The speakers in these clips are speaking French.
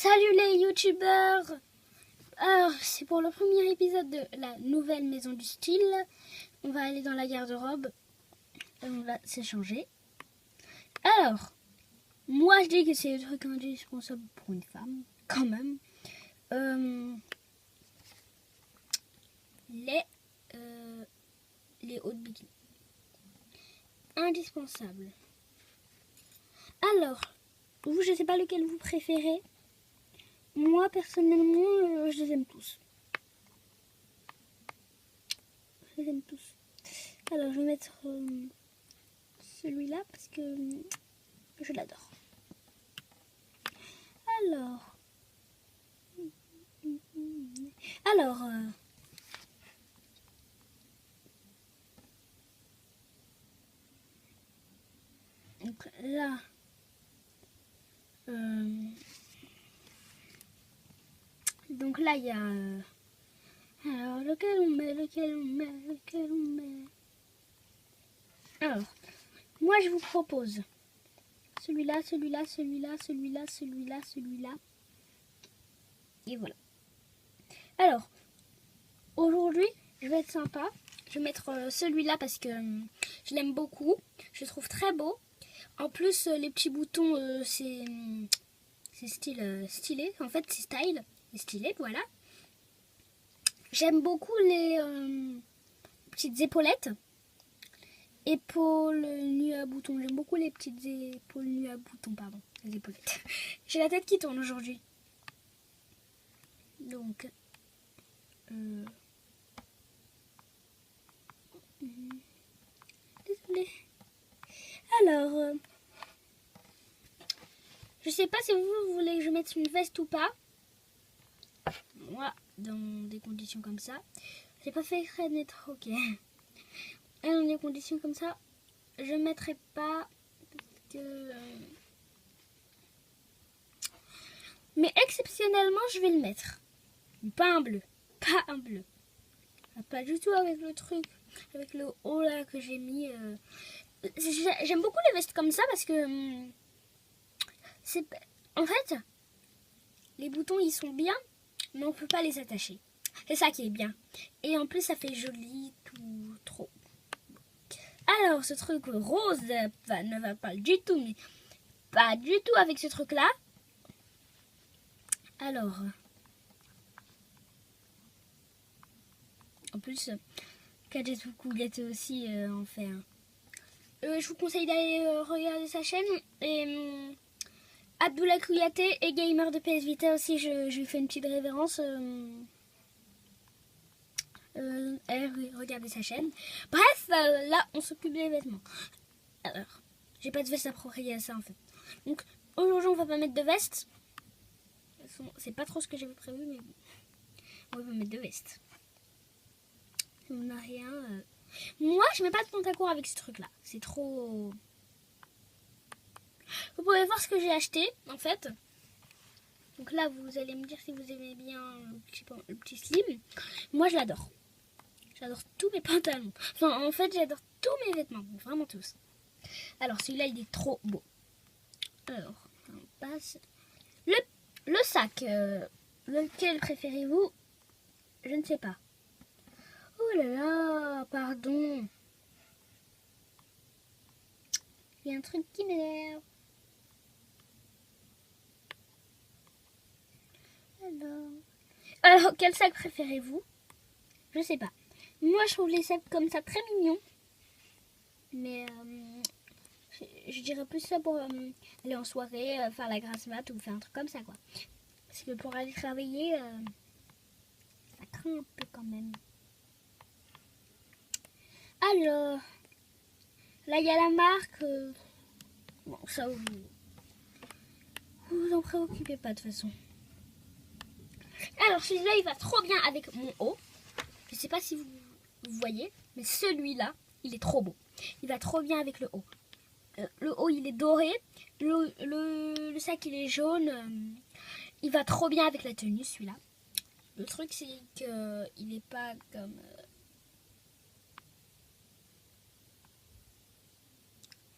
Salut les youtubeurs. Alors c'est pour le premier épisode de la nouvelle maison du style. On va aller dans la garde-robe et on va s'échanger. Alors, moi je dis que c'est le truc indispensable pour une femme, quand même. Les hauts de bikini. Indispensable. Alors, vous, je sais pas lequel vous préférez. Moi, personnellement, je les aime tous. Je les aime tous. Alors, je vais mettre celui-là parce que je l'adore. Alors, donc là, il y a... alors, lequel on met. Alors, moi, je vous propose celui-là. Et voilà. Alors, aujourd'hui, je vais être sympa. Je vais mettre celui-là parce que je l'aime beaucoup. Je le trouve très beau. En plus, les petits boutons, c'est stylé. En fait, c'est style et stylé, voilà. J'aime beaucoup les petites épaulettes. Épaules nues à boutons. J'aime beaucoup les petites épaules nues à boutons, pardon. Les épaulettes. J'ai la tête qui tourne aujourd'hui. Donc... désolée. Alors... je sais pas si vous voulez que je mette une veste ou pas. Moi, dans des conditions comme ça, j'ai pas fait exprès de mettre ok. Et dans des conditions comme ça, je mettrai pas parce que... mais exceptionnellement, je vais le mettre. Pas un bleu. Pas un bleu. Pas du tout avec le truc, avec le haut là que j'ai mis. J'aime beaucoup les vestes comme ça parce que c'est... en fait, les boutons ils sont bien, mais on peut pas les attacher. C'est ça qui est bien. Et en plus, ça fait joli, tout trop. Alors, ce truc rose ne va pas du tout, mais pas du tout avec ce truc-là. Alors, en plus, Kajetuku Gâteau aussi en fait un. Je vous conseille d'aller regarder sa chaîne. Et Abdullah Kouyaté et Gamer de PS Vita aussi, je lui fais une petite révérence. Regardez sa chaîne. Bref, là, on s'occupe des vêtements. Alors, j'ai pas de veste appropriée à ça en fait. Donc, aujourd'hui, on va pas mettre de veste. C'est pas trop ce que j'avais prévu, mais bon. On va pas mettre de veste. On n'a rien. Moi, je mets pas de pantacourt avec ce truc-là. C'est trop... Vous pouvez voir ce que j'ai acheté, en fait. Donc là, vous allez me dire si vous aimez bien le petit slim. Moi, je l'adore. J'adore tous mes pantalons. Enfin, en fait, j'adore tous mes vêtements. Vraiment tous. Alors, celui-là, il est trop beau. Alors, on passe... Le sac. Lequel préférez-vous? Je ne sais pas. Oh là là, pardon. Il y a un truc qui m'énerve. Alors, quel sac préférez-vous? Je sais pas. Moi, je trouve les sacs comme ça très mignons. Mais je dirais plus ça pour aller en soirée, faire la grasse mat ou faire un truc comme ça, quoi. Parce que pour aller travailler, ça craint un peu quand même. Alors, là, il y a la marque. Bon, ça, vous en préoccupez pas de toute façon. Alors, celui-là, il va trop bien avec mon haut. Je sais pas si vous voyez, mais celui-là, il est trop beau. Il va trop bien avec le haut. Le haut, il est doré. Le sac, il est jaune. Il va trop bien avec la tenue, celui-là. Le truc, c'est qu'il n'est pas comme...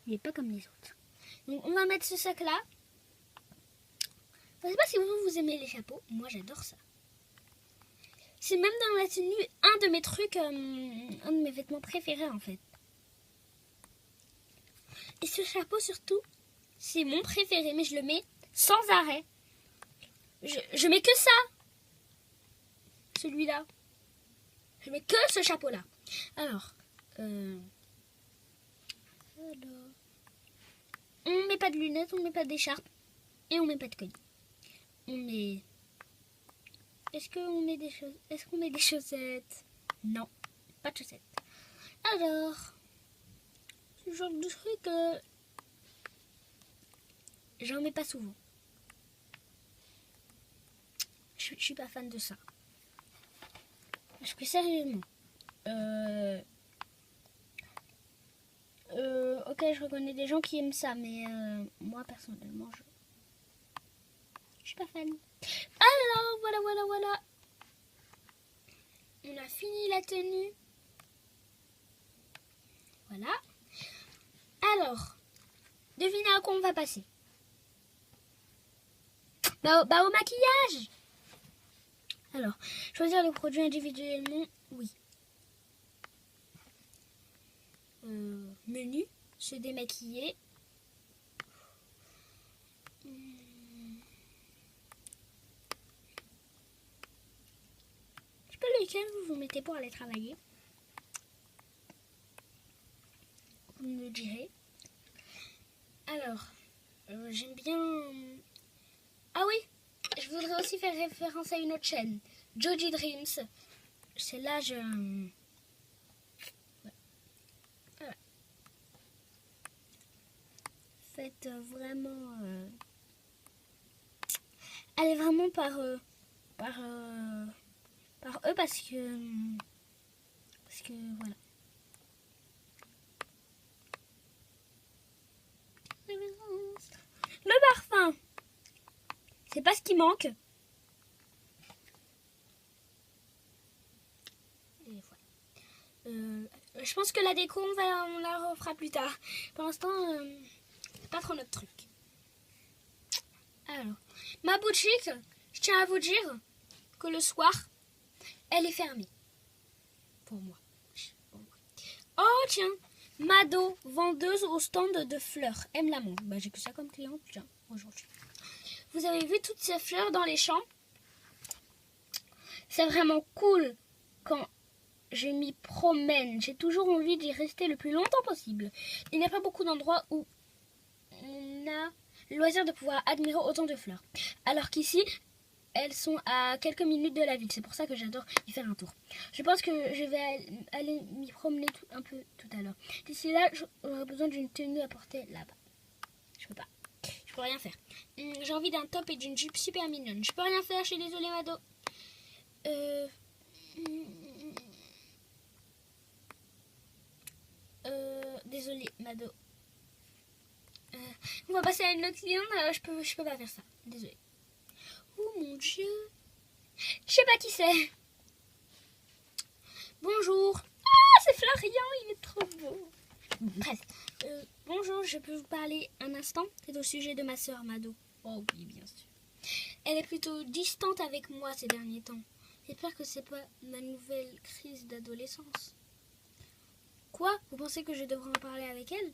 il n'est pas comme les autres. Donc, on va mettre ce sac-là. Je sais pas si vous aimez les chapeaux. Moi, j'adore ça. C'est même dans la tenue un de mes trucs, un de mes vêtements préférés en fait. Et ce chapeau surtout, c'est mon préféré, mais je le mets sans arrêt. Je mets que ça. Celui-là. Je mets que ce chapeau-là. Alors, on met pas de lunettes, on met pas d'écharpe et on met pas de collier. On met... Est-ce qu'on met des choses? Est-ce qu'on met des chaussettes? Non, pas de chaussettes. Alors, ce genre de truc, j'en mets pas souvent. Je suis pas fan de ça. Parce que sérieusement, ok, je reconnais des gens qui aiment ça, mais moi personnellement, je suis pas fan. Alors, voilà. On a fini la tenue. Voilà. Alors, devinez à quoi on va passer. Bah au maquillage. Alors, choisir le produit individuellement, oui. Menu, se démaquiller. Je sais pas lequel vous vous mettez pour aller travailler. Vous me le direz. Alors, j'aime bien... Ah oui, je voudrais aussi faire référence à une autre chaîne. Joji Dreams. C'est là, Voilà. Faites vraiment... Allez vraiment par eux parce que voilà. Le parfum, c'est pas ce qui manque. Et voilà. Je pense que la déco on la refera plus tard. Pour l'instant, c'est pas trop notre truc. Alors, ma boutique, je tiens à vous dire que le soir, elle est fermée. Pour moi. Oh tiens, Mado, vendeuse au stand de fleurs. Aime l'amour. Bah, j'ai que ça comme client, tiens, aujourd'hui. Vous avez vu toutes ces fleurs dans les champs? C'est vraiment cool quand je m'y promène. J'ai toujours envie d'y rester le plus longtemps possible. Il n'y a pas beaucoup d'endroits où on a le loisir de pouvoir admirer autant de fleurs. Alors qu'ici, elles sont à quelques minutes de la ville. C'est pour ça que j'adore y faire un tour. Je pense que je vais aller m'y promener un peu tout à l'heure. D'ici là, j'aurai besoin d'une tenue à porter là-bas. Je peux pas. Je peux rien faire. J'ai envie d'un top et d'une jupe super mignonne. Je peux rien faire, je suis désolée, Mado. Désolée, Mado. On va passer à une autre cliente. Je peux pas faire ça. Désolée. Oh mon Dieu. Je sais pas qui c'est. Bonjour. Ah, c'est Florian, il est trop beau. Bref. Bonjour, je peux vous parler un instant? C'est au sujet de ma sœur Mado. Oh oui, bien sûr. Elle est plutôt distante avec moi ces derniers temps. J'espère que c'est pas ma nouvelle crise d'adolescence. Quoi? Vous pensez que je devrais en parler avec elle?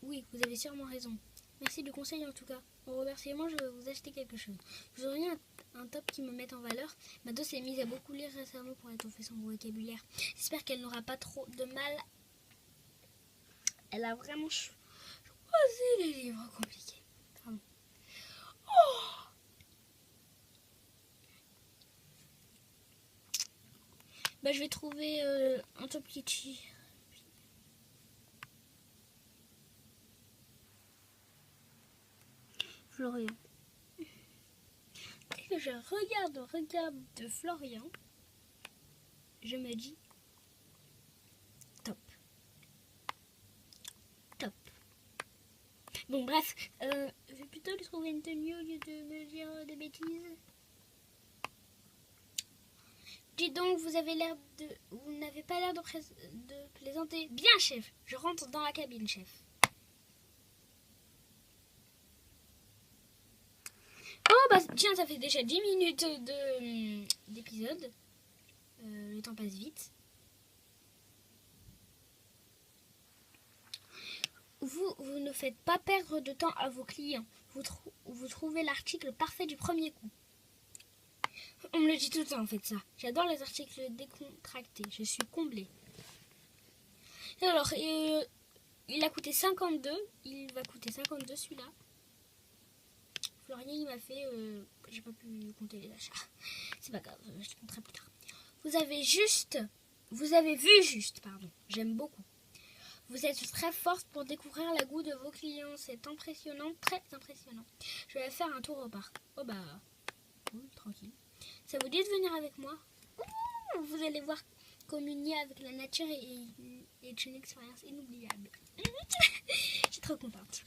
Oui, vous avez sûrement raison. Merci du conseil en tout cas. En remerciement, je vais vous acheter quelque chose. Vous auriez un top qui me mette en valeur? Mado s'est mise à beaucoup lire récemment pour étoffer son vocabulaire. J'espère qu'elle n'aura pas trop de mal. Elle a vraiment choisi les livres compliqués. Pardon. Oh, bah, je vais trouver un top kitschy. Florian. Dès que je regarde de Florian, je me dis top. Top. Bon, bref, je vais plutôt lui trouver une tenue au lieu de me dire des bêtises. Dis donc, vous n'avez pas l'air de plaisanter. Bien, chef. Je rentre dans la cabine, chef. Oh, bah tiens, ça fait déjà 10 minutes d'épisode. Le temps passe vite. Vous ne faites pas perdre de temps à vos clients. Vous trouvez l'article parfait du premier coup. On me le dit tout le temps en fait ça. J'adore les articles décontractés. Je suis comblée. Alors, il a coûté 52. Il va coûter 52 celui-là. Florian il m'a fait... j'ai pas pu compter les achats. C'est pas grave, je te compterai plus tard. Vous avez vu juste, pardon. J'aime beaucoup. Vous êtes très forte pour découvrir la goût de vos clients. C'est impressionnant, très impressionnant. Je vais faire un tour au parc. Oh bah, cool, tranquille. Ça vous dit de venir avec moi? Vous allez voir, communier avec la nature est une expérience inoubliable. Je suis trop contente.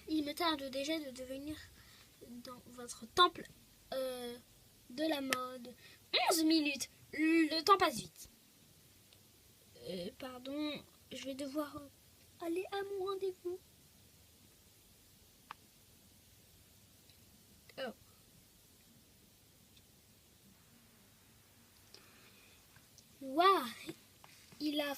Il me tarde déjà de devenir dans votre temple de la mode. 11 minutes. Le temps passe vite. Pardon, je vais devoir aller à mon rendez-vous. Oh. Waouh, il a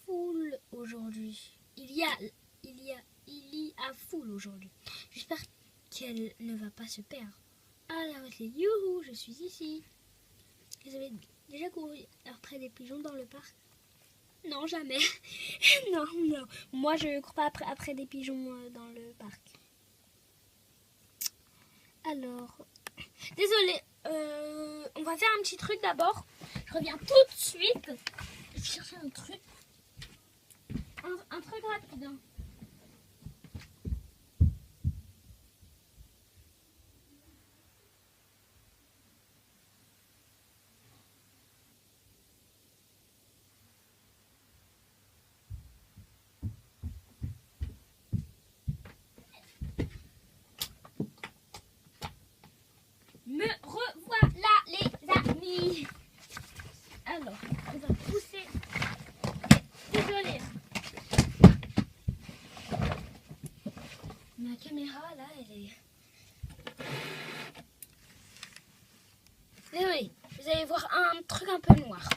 foule aujourd'hui. Il y a foule aujourd'hui. J'espère qu'elle ne va pas se perdre. Alors, c'est youhou, je suis ici. Vous avez déjà couru après des pigeons dans le parc? Non, jamais. Non. Moi, je ne cours pas après des pigeons dans le parc. Alors, désolée. On va faire un petit truc d'abord. Je reviens tout de suite. Je vais chercher un truc. Un truc rapide. Hein. Me revoilà les amis. Alors, on va pousser. Désolée. Ma caméra là, elle est... Désolée, vous allez voir un truc un peu noir.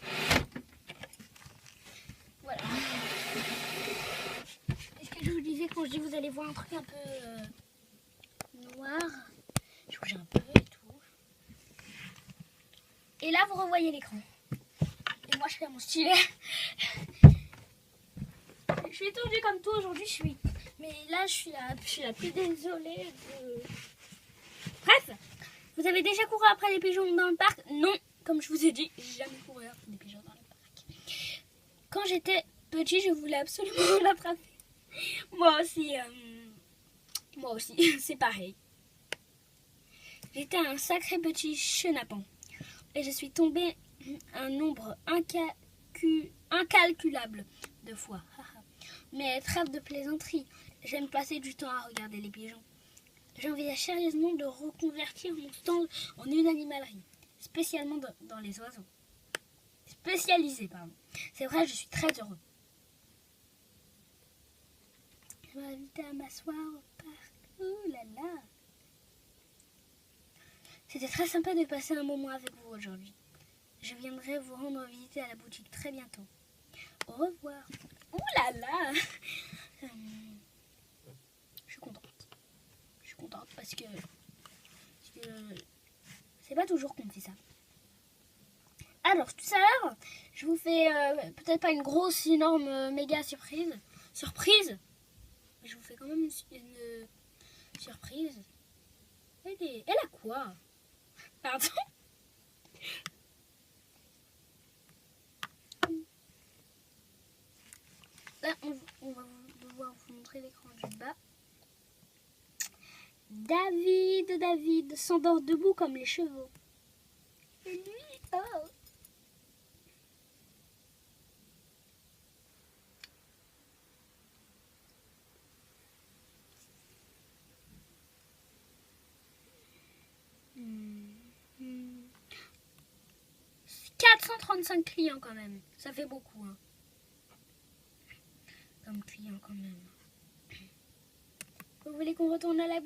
Voilà. Est-ce que je vous disais quand je dis vous allez voir un truc un peu noir? Je bouge un peu et tout. Et là, vous revoyez l'écran. Et moi, je fais mon stylet. Je suis étourdie comme toi aujourd'hui, mais là, je suis la plus désolée de... Bref, vous avez déjà couru après les pigeons dans le parc? Non, comme je vous ai dit, j'ai jamais couru après des pigeons dans le parc. Quand j'étais petit, je voulais absolument l'attraper. Moi aussi, c'est pareil. J'étais un sacré petit chenapan. Et je suis tombée un nombre incalculable de fois. Mais trêve de plaisanterie, j'aime passer du temps à regarder les pigeons. J'envisage sérieusement de reconvertir mon stand en une animalerie, spécialement dans les oiseaux. Spécialisée, pardon. C'est vrai, je suis très heureux. Je m'invite à m'asseoir au parc. Oh là là. C'était très sympa de passer un moment avec vous aujourd'hui. Je viendrai vous rendre visite à la boutique très bientôt. Au revoir. Ouh là là. Je suis contente. Je suis contente parce que c'est pas toujours qu'on me fait ça. Alors, tout à l'heure, je vous fais peut-être pas une grosse, énorme, méga surprise. Surprise. Mais je vous fais quand même une surprise. Elle a quoi? Pardon. Là, on va devoir vous montrer l'écran du bas. David s'endort debout comme les chevaux. Et lui, oh. Hmm. 435 clients quand même. Ça fait beaucoup. Hein. Comme clients quand même. Vous voulez qu'on retourne à la